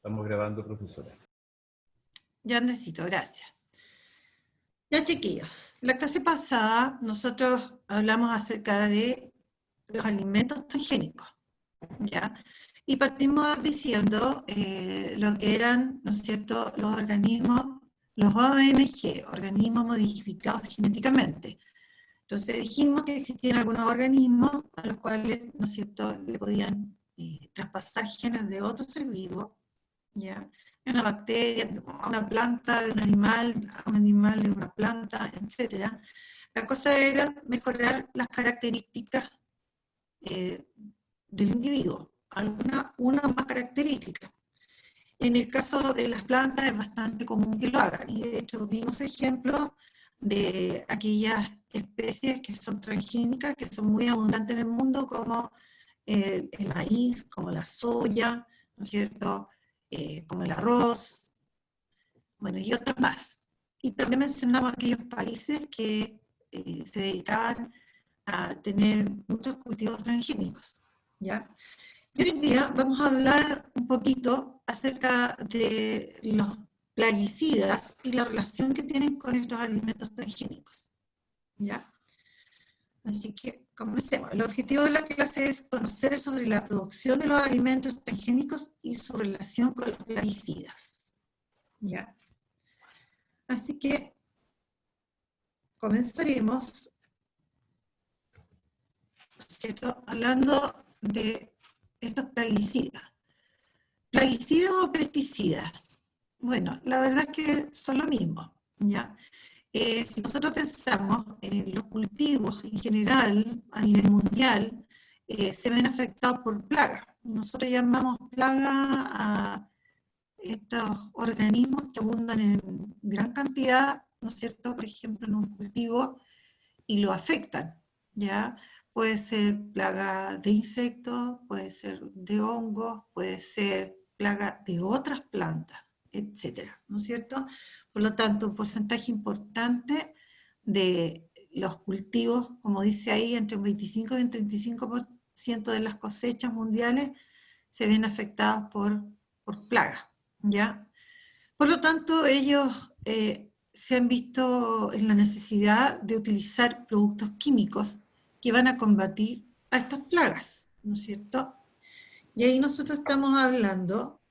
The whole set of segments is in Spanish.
Estamos grabando, profesora. Ya, Andresito, gracias. Ya, chiquillos, la clase pasada nosotros hablamos acerca de los alimentos transgénicos, ¿ya? Y partimos diciendo lo que eran, ¿no es cierto?, los organismos, los OMG, organismos modificados genéticamente. Entonces dijimos que existían algunos organismos a los cuales, ¿no es cierto?, le podían traspasar genes de otro ser vivo, ¿ya? Una bacteria, una planta de un animal, a un animal de una planta, etc. La cosa era mejorar las características del individuo, una más característica. En el caso de las plantas es bastante común que lo hagan, y de hecho vimos ejemplos de aquellas especies que son transgénicas, que son muy abundantes en el mundo, como el maíz, como la soya, ¿no es cierto?, como el arroz, bueno, y otras más. Y también mencionamos aquellos países que se dedicaban a tener muchos cultivos transgénicos, ¿ya? Y hoy día vamos a hablar un poquito acerca de los plaguicidas y la relación que tienen con estos alimentos transgénicos, ¿ya? Así que comencemos. El objetivo de la clase es conocer sobre la producción de los alimentos transgénicos y su relación con los plaguicidas, ¿ya? Así que comenzaremos, ¿cierto?, hablando de estos plaguicidas. ¿Plaguicidas o pesticidas? Bueno, la verdad es que son lo mismo, ¿ya? Si nosotros pensamos, los cultivos en general, a nivel mundial, se ven afectados por plagas. Nosotros llamamos plaga a estos organismos que abundan en gran cantidad, ¿no es cierto?, por ejemplo, en un cultivo, y lo afectan, ¿ya? Puede ser plaga de insectos, puede ser de hongos, puede ser plaga de otras plantas, etcétera, ¿no es cierto? Por lo tanto, un porcentaje importante de los cultivos, como dice ahí, entre un 25 y un 35% de las cosechas mundiales se ven afectadas por plagas, ¿ya? Por lo tanto, ellos se han visto en la necesidad de utilizar productos químicos que van a combatir a estas plagas, ¿no es cierto? Y ahí nosotros estamos hablando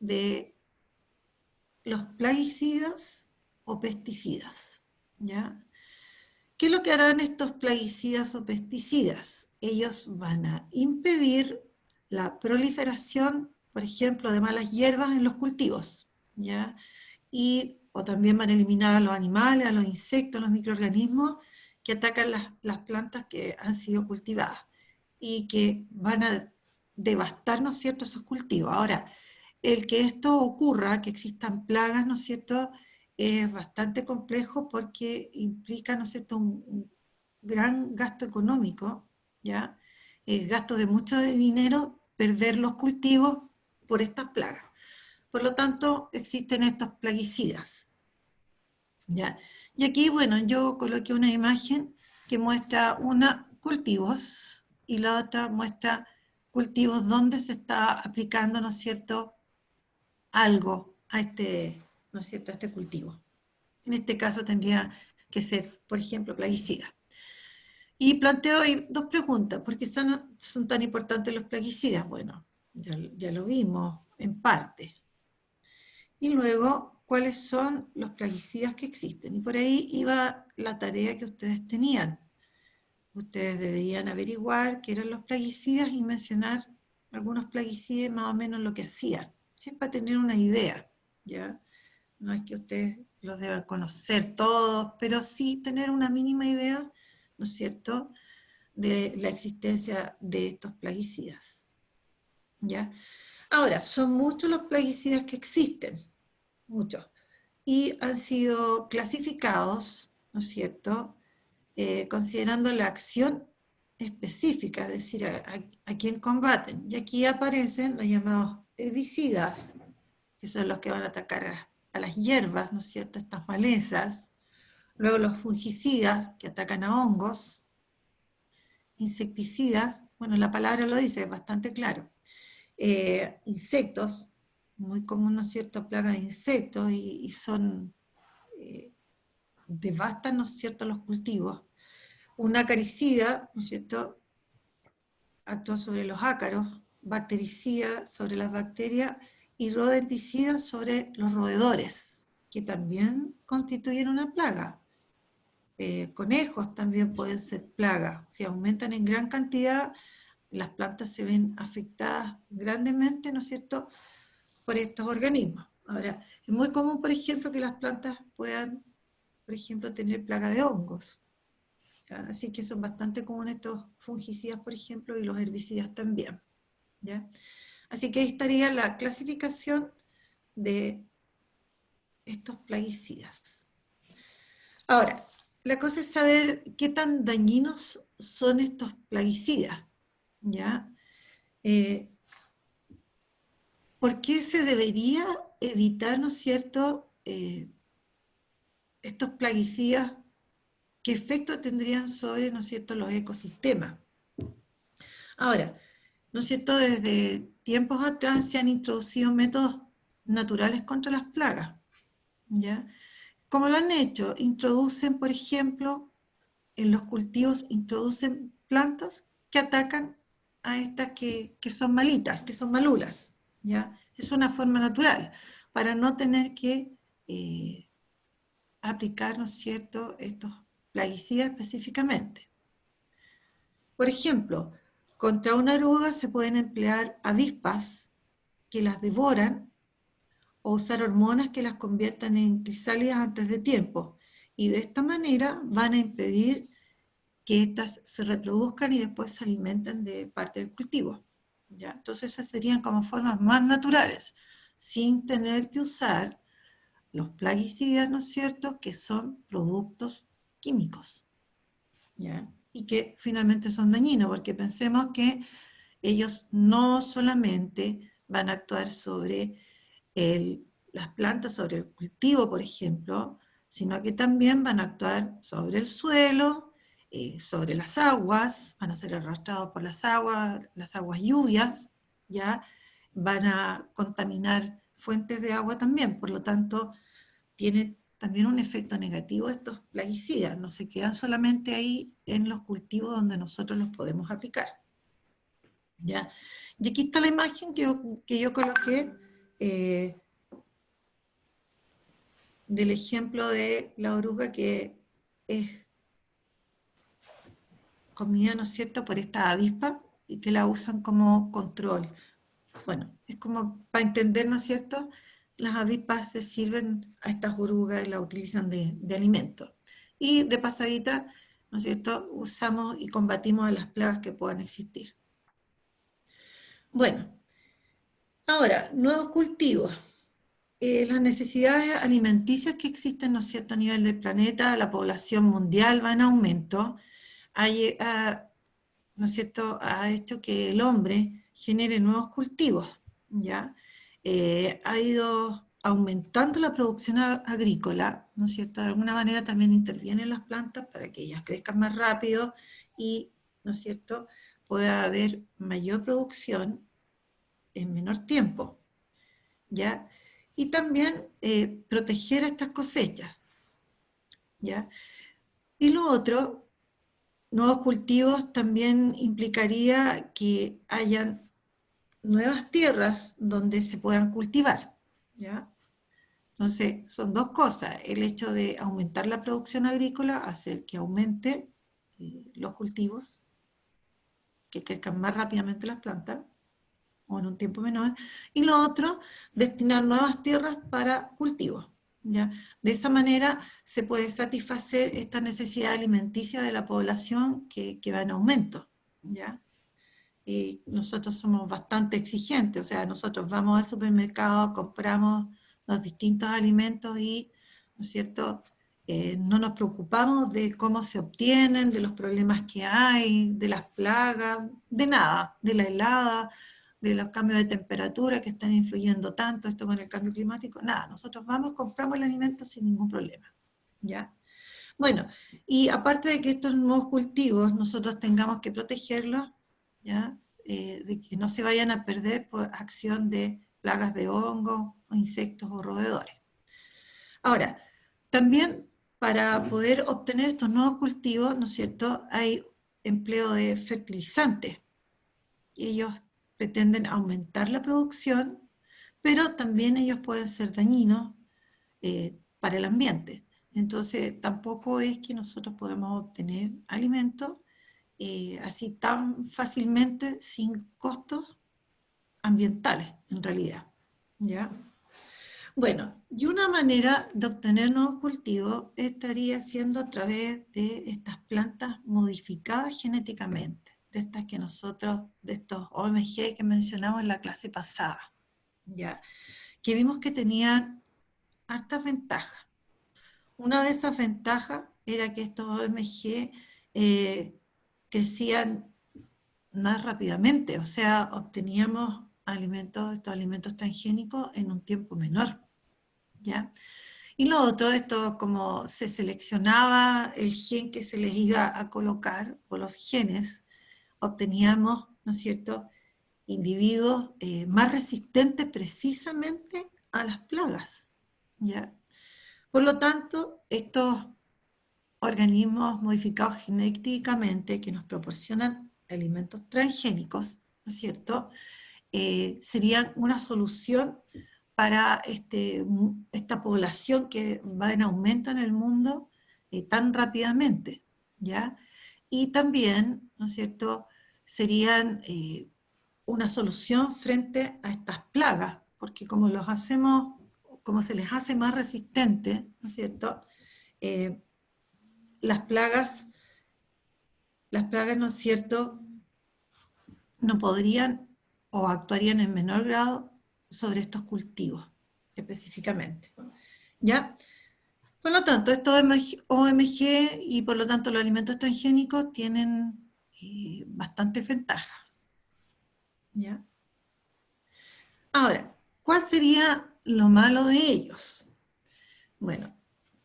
de los plaguicidas o pesticidas, ¿ya? ¿Qué es lo que harán estos plaguicidas o pesticidas? Ellos van a impedir la proliferación, por ejemplo, de malas hierbas en los cultivos, ¿ya? O también van a eliminar a los animales, a los insectos, a los microorganismos que atacan las plantas que han sido cultivadas y que van a devastar, ¿no es cierto?, esos cultivos. Ahora, el que esto ocurra, que existan plagas, ¿no es cierto?, es bastante complejo porque implica, ¿no es cierto?, un gran gasto económico, ¿ya? Gasto de mucho dinero, perder los cultivos por estas plagas. Por lo tanto, existen estos plaguicidas, ¿ya? Y aquí, bueno, yo coloqué una imagen que muestra cultivos y la otra muestra cultivos donde se está aplicando, ¿no es cierto?, algo a ¿no es cierto?, a este cultivo. En este caso tendría que ser, por ejemplo, plaguicida. Y planteo ahí dos preguntas. ¿Por qué son tan importantes los plaguicidas? Bueno, ya lo vimos en parte. Y luego, ¿cuáles son los plaguicidas que existen? Y por ahí iba la tarea que ustedes tenían. Ustedes deberían averiguar qué eran los plaguicidas y mencionar algunos plaguicidas, más o menos lo que hacían. ¿Sí? Para tener una idea, ¿ya? No es que ustedes los deban conocer todos, pero sí tener una mínima idea, ¿no es cierto?, de la existencia de estos plaguicidas, ¿ya? Ahora, son muchos los plaguicidas que existen, muchos, y han sido clasificados, ¿no es cierto?, considerando la acción específica, es decir, a quién combaten. Y aquí aparecen los llamados herbicidas, que son los que van a atacar a las hierbas, ¿no es cierto?, estas malezas. Luego los fungicidas, que atacan a hongos. Insecticidas, bueno, la palabra lo dice, es bastante claro. Insectos, muy común, ¿no es cierto?, plaga de insectos y son, devastan, ¿no es cierto?, los cultivos. Un acaricida, ¿no es cierto?, actúa sobre los ácaros, bactericida sobre las bacterias y rodenticida sobre los roedores, que también constituyen una plaga. Conejos también pueden ser plagas. Si aumentan en gran cantidad, las plantas se ven afectadas grandemente, ¿no es cierto?, por estos organismos. Ahora, es muy común, por ejemplo, que las plantas puedan, por ejemplo, tener plaga de hongos. ¿Ya? Así que son bastante comunes estos fungicidas, por ejemplo, y los herbicidas también. ¿Ya? Así que ahí estaría la clasificación de estos plaguicidas. Ahora, la cosa es saber qué tan dañinos son estos plaguicidas. ¿Ya? ¿Por qué se debería evitar, ¿no es cierto?, estos plaguicidas? ¿Qué efecto tendrían sobre, ¿no es cierto?, los ecosistemas? Ahora, ¿no es cierto?, desde tiempos atrás se han introducido métodos naturales contra las plagas. ¿Ya? ¿Cómo lo han hecho? Introducen, por ejemplo, en los cultivos, introducen plantas que atacan a estas que son malitas, que son malulas. ¿Ya? Es una forma natural, para no tener que aplicar, ¿no es cierto?, estos plaguicidas específicamente. Por ejemplo, contra una oruga se pueden emplear avispas que las devoran o usar hormonas que las conviertan en crisálidas antes de tiempo. Y de esta manera van a impedir que éstas se reproduzcan y después se alimenten de parte del cultivo. ¿Ya? Entonces esas serían como formas más naturales, sin tener que usar los plaguicidas, ¿no es cierto?, que son productos químicos. ¿Ya? Y que finalmente son dañinos, porque pensemos que ellos no solamente van a actuar sobre las plantas, sobre el cultivo, por ejemplo, sino que también van a actuar sobre el suelo, sobre las aguas, van a ser arrastrados por las aguas lluvias, ¿ya? Van a contaminar fuentes de agua también, por lo tanto, tiene también un efecto negativo estos plaguicidas, no se quedan solamente ahí en los cultivos donde nosotros los podemos aplicar. ¿Ya? Y aquí está la imagen que yo coloqué del ejemplo de la oruga que es comida, ¿no es cierto?, por esta avispa y que la usan como control. Bueno, es como para entender, ¿no es cierto?, las avispas se sirven a estas orugas y las utilizan de alimento. Y de pasadita, ¿no es cierto?, usamos y combatimos a las plagas que puedan existir. Bueno, ahora, nuevos cultivos. Las necesidades alimenticias que existen, ¿no es cierto?, a nivel del planeta, la población mundial va en aumento, ¿no es cierto?, ha hecho que el hombre genere nuevos cultivos, ¿ya? Ha ido aumentando la producción agrícola, ¿no es cierto?, de alguna manera también intervienen las plantas para que ellas crezcan más rápido y, ¿no es cierto?, pueda haber mayor producción en menor tiempo, ¿ya? Y también proteger estas cosechas, ¿ya? Y lo otro, nuevos cultivos también implicaría que hayan nuevas tierras donde se puedan cultivar, ¿ya? Entonces, son dos cosas, el hecho de aumentar la producción agrícola, hacer que aumente los cultivos, que crezcan más rápidamente las plantas, o en un tiempo menor, y lo otro, destinar nuevas tierras para cultivos. ¿Ya? De esa manera se puede satisfacer esta necesidad alimenticia de la población que va en aumento. ¿Ya? Y nosotros somos bastante exigentes, o sea, nosotros vamos al supermercado, compramos los distintos alimentos y, ¿no es cierto?, no nos preocupamos de cómo se obtienen, de los problemas que hay, de las plagas, de nada, de la helada, de los cambios de temperatura que están influyendo tanto esto con el cambio climático, nada, nosotros vamos, compramos el alimento sin ningún problema, ¿ya? Bueno, y aparte de que estos nuevos cultivos nosotros tengamos que protegerlos, ¿ya? De que no se vayan a perder por acción de plagas de hongos, o insectos o roedores. Ahora, también para poder obtener estos nuevos cultivos, ¿no es cierto?, hay empleo de fertilizantes. Ellos pretenden aumentar la producción, pero también ellos pueden ser dañinos para el ambiente. Entonces, tampoco es que nosotros podemos obtener alimentos así tan fácilmente sin costos ambientales, en realidad. ¿Ya? Bueno, y una manera de obtener nuevos cultivos estaría siendo a través de estas plantas modificadas genéticamente, de estas que nosotros, de estos OMG que mencionamos en la clase pasada, ¿ya? Que vimos que tenían hartas ventajas. Una de esas ventajas era que estos OMG crecían más rápidamente, o sea, obteníamos estos alimentos transgénicos en un tiempo menor, ¿ya? Y lo otro, esto como se seleccionaba el gen que se les iba a colocar, o los genes, obteníamos, ¿no es cierto?, individuos más resistentes precisamente a las plagas, ¿ya? Por lo tanto, estos organismos modificados genéticamente que nos proporcionan alimentos transgénicos, ¿no es cierto?, serían una solución para esta población que va en aumento en el mundo tan rápidamente, ¿ya? Y también, ¿no es cierto?, serían una solución frente a estas plagas, porque como como se les hace más resistentes, ¿no es cierto?, las plagas, ¿no es cierto?, no podrían o actuarían en menor grado sobre estos cultivos específicamente. ¿Ya? Por lo tanto, estos OMG y por lo tanto los alimentos transgénicos tienen bastantes ventajas. ¿Ya? Ahora, ¿cuál sería lo malo de ellos? Bueno,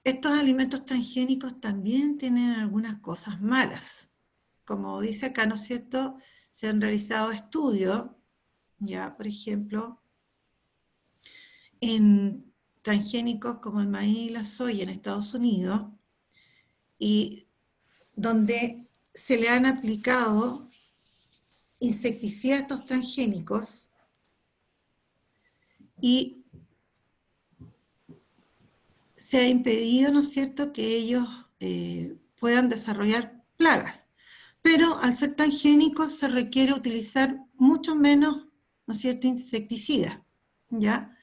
estos alimentos transgénicos también tienen algunas cosas malas. Como dice acá, ¿no es cierto?, se han realizado estudios, ya, por ejemplo, en transgénicos como el maíz y la soya en Estados Unidos, y donde se le han aplicado insecticidas a estos transgénicos y se ha impedido, ¿no es cierto?, que ellos puedan desarrollar plagas. Pero al ser transgénicos se requiere utilizar mucho menos, ¿no es cierto?, insecticidas, ¿ya?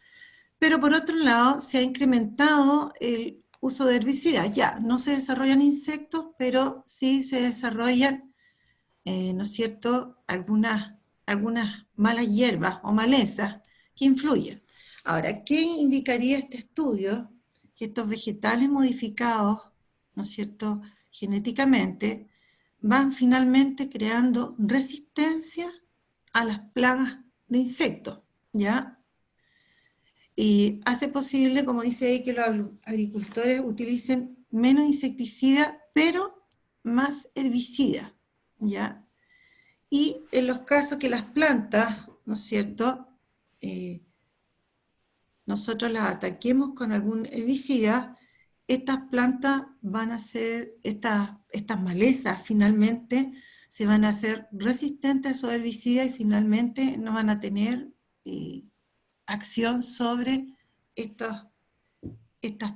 Pero por otro lado se ha incrementado el uso de herbicidas. Ya, no se desarrollan insectos, pero sí se desarrollan, ¿no es cierto?, algunas malas hierbas o malezas que influyen. Ahora, ¿qué indicaría este estudio? Que estos vegetales modificados, ¿no es cierto?, genéticamente, van finalmente creando resistencia a las plagas de insectos, ¿ya? Y hace posible, como dice ahí, que los agricultores utilicen menos insecticida, pero más herbicida, ¿ya? Y en los casos que las plantas, ¿no es cierto?, nosotros las ataquemos con algún herbicida, estas plantas van a ser, estas malezas finalmente se van a hacer resistentes a esos herbicidas y finalmente no van a tener acción sobre estas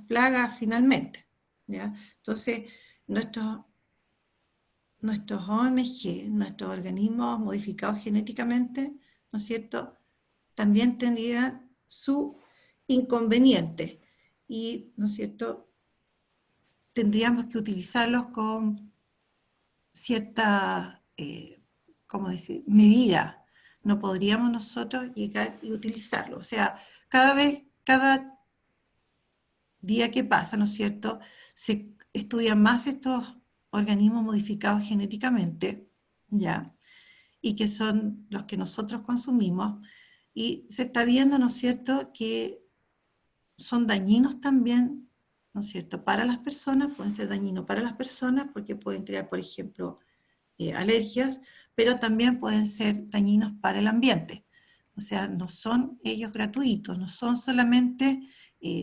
plagas finalmente, ¿ya? Entonces, nuestros OMG, nuestros organismos modificados genéticamente, ¿no es cierto?, también tendrían su inconveniente y, ¿no es cierto?, tendríamos que utilizarlos con cierta, ¿cómo decir?, medida. No podríamos nosotros llegar y utilizarlo. O sea, cada día que pasa, ¿no es cierto?, se estudian más estos organismos modificados genéticamente, ¿ya?, y que son los que nosotros consumimos, y se está viendo, ¿no es cierto?, que son dañinos también, ¿no es cierto?, para las personas, pueden ser dañinos para las personas porque pueden crear, por ejemplo, alergias, pero también pueden ser dañinos para el ambiente, O sea, no son ellos gratuitos, no son solamente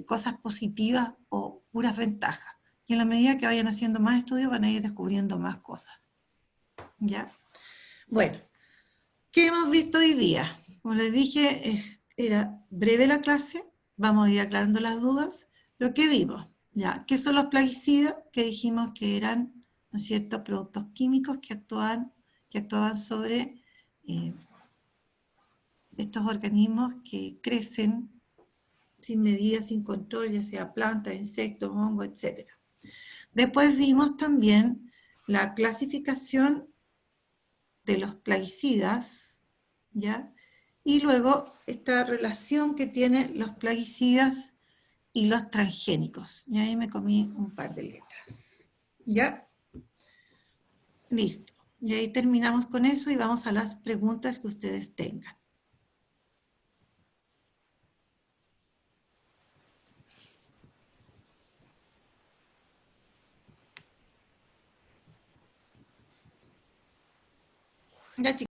cosas positivas o puras ventajas. Y en la medida que vayan haciendo más estudios van a ir descubriendo más cosas. ¿Ya? Bueno, ¿qué hemos visto hoy día? Como les dije, era breve la clase, vamos a ir aclarando las dudas. Lo que vimos, ¿ya? ¿Qué son los plaguicidas? Que dijimos que eran, ¿no es cierto?, productos químicos que actuaban sobre estos organismos que crecen sin medida, sin control, ya sea plantas, insectos, hongos, etc. Después vimos también la clasificación de los plaguicidas, ¿ya? Y luego esta relación que tienen los plaguicidas y los transgénicos. Y ahí me comí un par de letras. ¿Ya? Listo. Y ahí terminamos con eso y vamos a las preguntas que ustedes tengan. Ya, chicos.